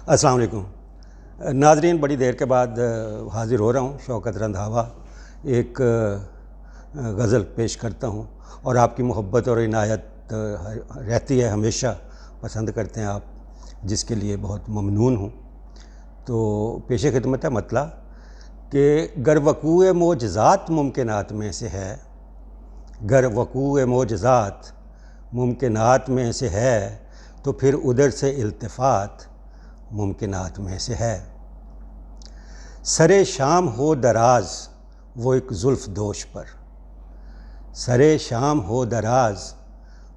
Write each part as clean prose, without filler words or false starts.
السلام علیکم ناظرین، بڑی دیر کے بعد حاضر ہو رہا ہوں۔ شوکت رندھاوا ایک غزل پیش کرتا ہوں اور آپ کی محبت اور عنایت رہتی ہے، ہمیشہ پسند کرتے ہیں آپ، جس کے لیے بہت ممنون ہوں۔ تو پیش خدمت ہے مطلع کہ گر وقوع معجزات ممکنات میں سے ہے، گر وقوع معجزات ممکنات میں سے ہے تو پھر ادھر سے التفات ممکنات میں سے ہے۔ سرے شام ہو دراز وہ ایک زلف دوش پر، سرے شام ہو دراز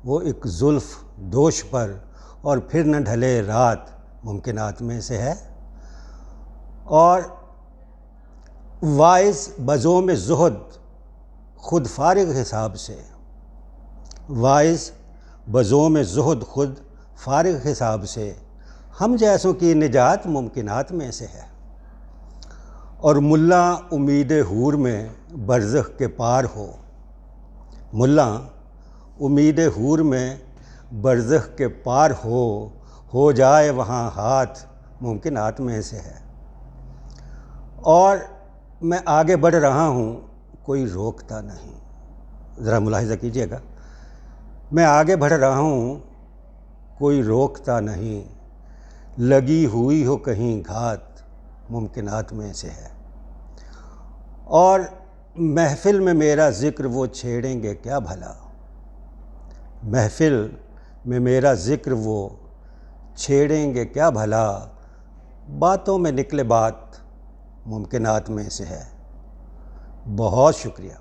وہ ایک زلف دوش پر، اور پھر نہ ڈھلے رات ممکنات میں سے ہے۔ اور وائز بزوم زہد خود فارغ حساب سے، وائز بزوم زہد خود فارغ حساب سے، ہم جیسوں کی نجات ممکنات میں سے ہے۔ اور ملا امید حور میں برزخ کے پار ہو، ملا امید حور میں برزخ کے پار ہو جائے وہاں ہاتھ ممکنات میں سے ہے۔ اور میں آگے بڑھ رہا ہوں کوئی روکتا نہیں، ذرا ملاحظہ کیجیے گا، میں آگے بڑھ رہا ہوں کوئی روکتا نہیں، لگی ہوئی ہو کہیں گھات ممکنات میں سے ہے۔ اور محفل میں میرا ذکر وہ چھیڑیں گے کیا بھلا، محفل میں میرا ذکر وہ چھیڑیں گے کیا بھلا، باتوں میں نکلے بات ممکنات میں سے ہے۔ بہت شکریہ۔